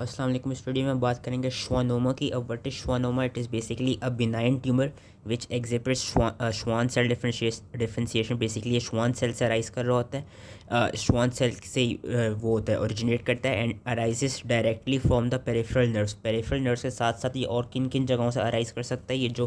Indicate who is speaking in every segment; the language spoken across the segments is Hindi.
Speaker 1: अस्सलाम वालेकुम। इस वीडियो में हम बात करेंगे schwannoma की। अब what is schwannoma? It is basically a benign tumour which exhibits Schwann cell differentiation. Basically ये श्वान सेल से अराइज कर रहा होता है, श्वान सेल से वो होता है, ओरिजिनेट करता है and arises directly from the peripheral nerves. Peripheral nerves के साथ साथ ये और किन किन जगहों से अराइज कर सकता है? ये जो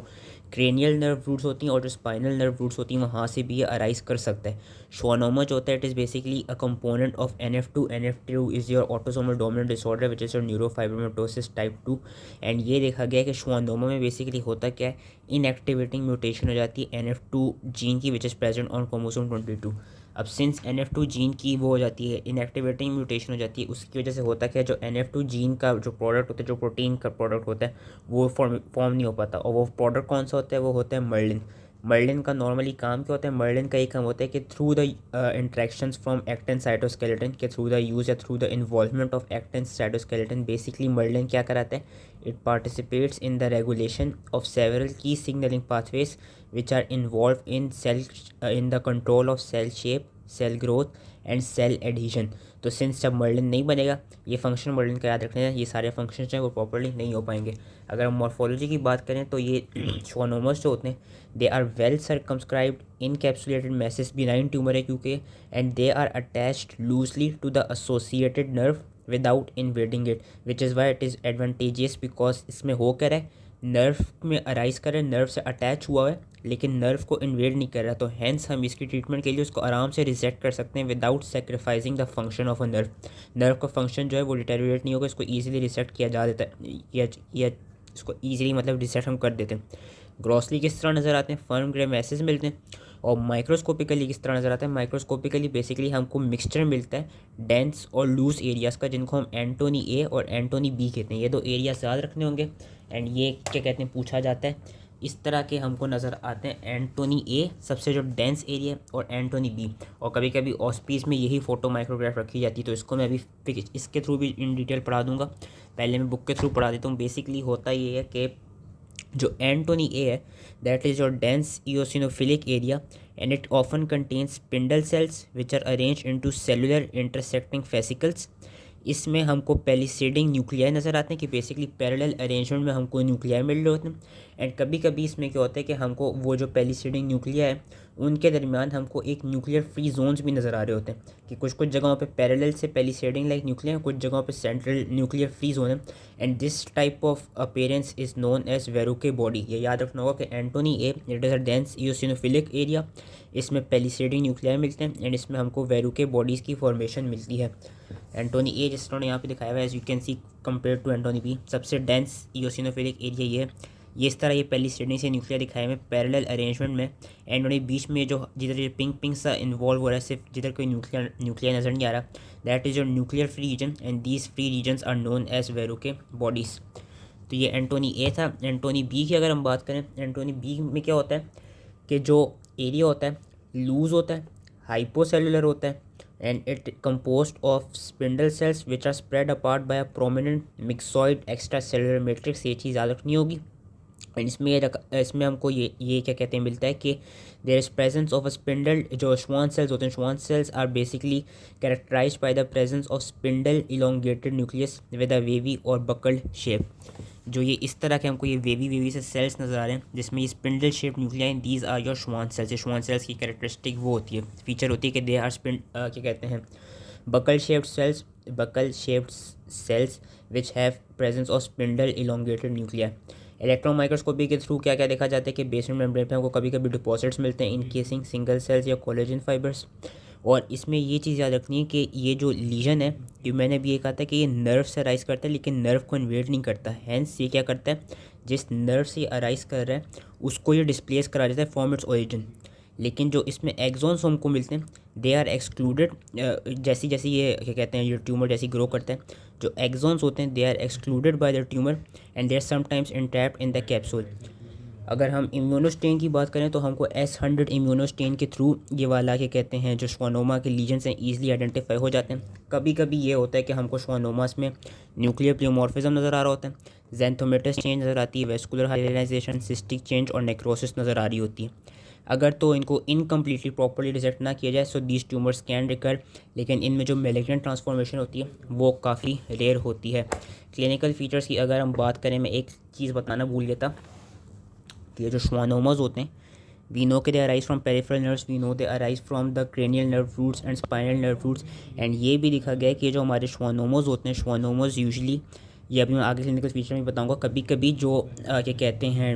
Speaker 1: क्रेनियल नर्व रूट्स होती हैं और जो स्पाइनल नर्व रूट्स होती हैं वहाँ से भी ये अराइज कर सकता है। schwannoma जो होता है it is basically a component of NF2। NF2 is your autosomal dominant disorder which is your neurofibromatosis type 2। And ये देखा गया है कि schwannoma में बेसिकली होता क्या है, इनएक्टिवेटिंग म्यूटेशन हो जाती है NF2 जीन की which is present on chromosome 22। अब सिंस NF2 जीन की वो हो जाती है, इनएक्टिवेटिंग म्यूटेशन हो जाती है, उसकी वजह से होता क्या है, जो NF2 जीन का जो प्रोडक्ट होता है, जो प्रोटीन का प्रोडक्ट होता है, वो फॉर्म नहीं हो पाता। और वो प्रोडक्ट कौन सा होता है? वो होता है मर्लिन। मर्लिन का नॉर्मली काम क्या होता है? मर्लिन का एक काम होता है कि through the interactions from actin cytoskeleton, के थ्रू द यूज या through the involvement of actin cytoskeleton, basically merlin क्या कराता है? It participates in the regulation of several key signalling pathways which are involve in cell in the control of cell shape, cell growth and cell adhesion. तो सिंस जब मर्लिन नहीं बनेगा, ये फंक्शन मर्लिन का याद रखना है, ये सारे फंक्शन जो हैं वो प्रॉपर्ली नहीं हो पाएंगे। अगर हम मॉर्फोलॉजी की बात करें तो ये schwannomas जो होते हैं they are well circumscribed encapsulated masses, benign tumour है क्योंकि, and they are attached loosely to the associated nerve without invading it which is why it is advantageous. Because इसमें हो कर है, नर्व में अराइज कर रहा है, नर्व से अटैच हुआ है लेकिन नर्व को इन्वेड नहीं कर रहा, तो हैंस हम इसकी ट्रीटमेंट के लिए उसको आराम से रिसेट कर सकते हैं without sacrificing the function of a nerve. Nerve का फंक्शन जो है वो डिटेरियोरेट नहीं होगा, इसको ईजिली रिसेट किया जा देता है, या इसको ईजिली मतलब रिसेट हम कर देते हैं। ग्रॉसली किस तरह नज़र आते हैं? फर्म ग्रे मैसेज मिलते हैं। और माइक्रोस्कोपिकली किस तरह नज़र आता है? माइक्रोस्कोपिकली बेसिकली हमको मिक्सचर मिलता है डेंस और लूज एरियाज़ का, जिनको हम एंटोनी ए और एंटोनी बी कहते हैं। ये दो एरियाज याद रखने होंगे। एंड ये क्या कहते हैं, पूछा जाता है। इस तरह के हमको नज़र आते हैं एंटोनी ए सबसे जो डेंस एरिया, और एंटोनी बी। और कभी कभी ऑस्पीस में यही फ़ोटो माइक्रोग्राफ रखी जाती है, तो इसको मैं अभी इसके थ्रू भी इन डिटेल पढ़ा दूंगा। पहले मैं बुक के थ्रू पढ़ा देता हूँ। बेसिकली होता ये है कि जो एंटोनी ए है that is your dense eosinophilic area and it often contains spindle cells which are arrange into cellular intersecting fascicles. इसमें हमको पेलिसेडिंग न्यूक्लियाई नज़र आते हैं कि बेसिकली पैरेलल अरेंजमेंट में हमको न्यूक्लियाई मिल रहे होते हैं। एंड कभी कभी इसमें क्या होता है कि हमको वो जो पेलिसेडिंग न्यूक्लिया है उनके दरमियान हमको एक न्यूक्लियर फ्री जोन्स भी नज़र आ रहे होते हैं, कि कुछ कुछ जगहों पे पैरेलल से पेलिसेडिंग लाइक न्यूक्लिया, कुछ जगहों पे सेंट्रल न्यूक्लियर फ्री जोन है। And this type of appearance is known as Verocay body. ये याद रखना होगा कि Antoni A it is a dense eosinophilic area, इसमें पेलिसेडिंग न्यूक्लिया मिलते हैं एंड इसमें हमको वेरुके बॉडीज़ की फॉर्मेशन मिलती है। एंटोनी ए जिस तरह यहाँ पे दिखाया हुआ है as you can see compare to Antoni B, सबसे डेंस इओसिनोफिलिक एरिया ये है। ये इस तरह ये पेलिसेडिंग से न्यूक्लियर दिखाए हुए पैरेलल अरेंजमेंट में। एंड उन्हें बीच में जो जिधर ये पिंक पिंक सा इन्वॉल्व हो रहा है, सिर्फ जिधर कोई न्यूक्लियर नज़र नहीं आ रहा, that is your nuclear free region and these free regions are known as Verocay bodies. तो ये एंटोनी ए था। एंटोनी बी की अगर हम बात करें, एंटोनी बी में क्या होता है कि जो एरिया होता है लूज़ होता है, हाइपोसेलुलर होता है एंड इट composed ऑफ spindle cells which are spread apart by a prominent myxoid extra cellular matrix. ये चीज़ याद रखनी होगी। एंड इसमें हमको ये क्या कहते हैं मिलता है कि there is presence of a spindle. जो श्वान सेल्स होते हैं, Schwann cells are basically characterised by the presence of spindle elongated nucleus with a wavy or buckled shape. जो ये इस तरह के हमको ये वेवी वेवी से सेल्स नज़र आ रहे हैं जिसमें ये spindle shape nuclei, these are your Schwann cells. ये श्वान सेल्स की कैरेक्टरिस्टिक वो होती है, फीचर होती है कि दे आर क्या कहते हैं, buckle shaped cells, buckle shaped cells which have presence of spindle elongated nuclei. Electron microscopy के थ्रू क्या क्या देखा जाता है कि बेसमेंट मेम्ब्रेन पे हमको कभी कभी डिपॉजिट्स मिलते हैं इन केसिंग सिंगल सेल्स या कोलेजन फाइबर्स। और इसमें ये चीज़ याद रखनी है कि ये जो लीजन है, ये मैंने भी ये कहा था कि ये नर्व से अराइज करता है लेकिन नर्व को इन्वेड नहीं करता। हैंस ये क्या करता है, जिस नर्व से अराइज कर रहा है उसको ये डिस्प्लेस करा देता है फ्रॉम इट्स ओरिजिन। लेकिन जो इसमें एक्सॉन्स हमको मिलते हैं दे आर एक्सक्लूडेड। जैसी जैसी ये क्या कहते हैं, ये ट्यूमर जैसी ग्रो करता है, जो एक्सॉन्स होते हैं they are excluded by the tumour and they are sometimes entrapped in the capsule. अगर हम इम्यूनोस्टेन की बात करें तो हमको S100 इम्यूनोस्टेन के थ्रू ये वाला क्या कहते हैं जो श्वानोमा के लीजन्स हैं ईजिली आइडेंटिफाई हो जाते हैं। कभी कभी ये होता है कि हमको श्वानोमास में न्यूक्लियर प्लियोमॉर्फिज्म नज़र आ रहा होता है, जेंथोमेटस चेंज नज़र आती है, वेस्कुलर हाइलाइजेशन, सिस्टिक चेंज और नेक्रोसिस नज़र आ रही होती है। अगर तो इनको इनकम्प्लीटली प्रॉपरली रिजेक्ट ना किया जाए, so these tumours can recur, लेकिन इनमें जो मेलिग्नेंट ट्रांसफॉर्मेशन होती है वो काफ़ी रेयर होती है। क्लिनिकल फीचर्स की अगर हम बात करें, मैं एक चीज़ बताना भूल गया था कि ये जो schwannomas होते हैं, we know कि they arise from peripheral nerves, we know they arise from the cranial nerve roots and spinal nerve roots, and ये भी देखा गया है कि जो हमारे schwannomas होते हैं, schwannomas यूजली, ये अभी मैं आगे क्लिनिकल फीचर में बताऊंगा, कभी कभी जो क्या कहते हैं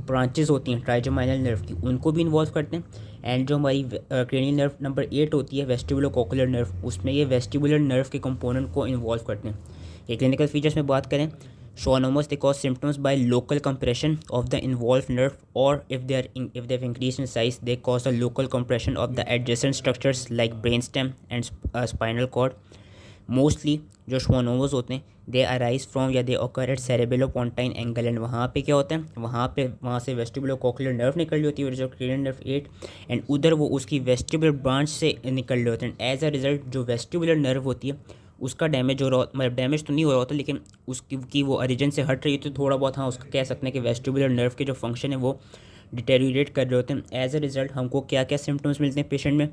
Speaker 1: ब्रांचेस होती हैं ट्राइजेमाइनल नर्व की, उनको भी इन्वॉल्व करते हैं। एंड जो हमारी क्रेनियल नर्व नंबर 8 होती है, वेस्टिबुलोकोकुलर नर्व, उसमें ये वेस्टिबुलर नर्व के कंपोनेंट को इन्वॉल्व करते हैं। ये क्लिनिकल फीचर्स में बात करें, schwannomas they cause symptoms by local compression of the involved nerve, or if they've increased in size, they cause a local compression of the adjacent structures like brainstem and spinal cord. Mostly जो schwannomas होते हैं, दे अराइज फ्रॉम या दे ऑकर एट सेरेबेलोपोंटाइन एंगल, एंड वहाँ पे क्या होता है, वहाँ से वेस्टिबुलोकोकुलर नर्व निकल रही होती है, जो क्रेनियल नर्व 8, एंड उधर वो उसकी वेस्टिबुलर ब्रांच से निकल रहे होते हैं। एज अ रिजल्ट जो वेस्टिबुलर नर्व होती है उसका डैमेज हो रहा, मतलब डैमेज तो नहीं हो रहा होता, लेकिन उसकी वो ओरिजिन से हट रही होती है थोड़ा बहुत। हाँ, उसका कह सकते हैं कि वेस्टिबुलर नर्व के जो फंक्शन है वो डिटेरियोरेट कर रहे होते हैं। एज अ रिजल्ट हमको क्या क्या सिम्टम्स मिलते हैं पेशेंट में,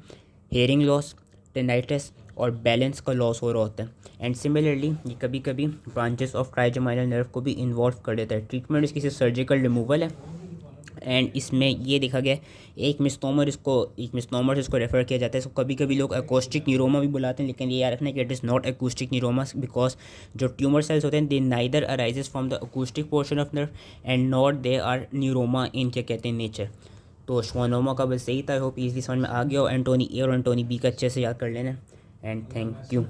Speaker 1: हेयरिंग लॉस, टेनाइटिस और बैलेंस का लॉस हो रहा होता है। एंड सिमिलरली ये कभी कभी ब्रांचेस ऑफ ट्राइजेमाइनल नर्व को भी इन्वॉल्व कर देता है। ट्रीटमेंट इसकी सिर्फ सर्जिकल रिमूवल है, एंड इसमें ये देखा गया एक मिसनोमर से इसको रेफर किया जाता है। इसको कभी कभी लोग अकोस्टिक न्यूरोमा भी बुलाते हैं, लेकिन ये याद रखना कि it is not acoustic neuroma, because जो ट्यूमर सेल्स होते हैं they neither arises from the acoustic portion of nerve and not they are neuroma in क्या कहते हैं नेचर। तो schwannoma का बस यही था। आई होप ईजली समझ में आ गया हो। एंटोनी ए और एंटोनी बी का अच्छे से याद कर लेना, एंड थैंक यू।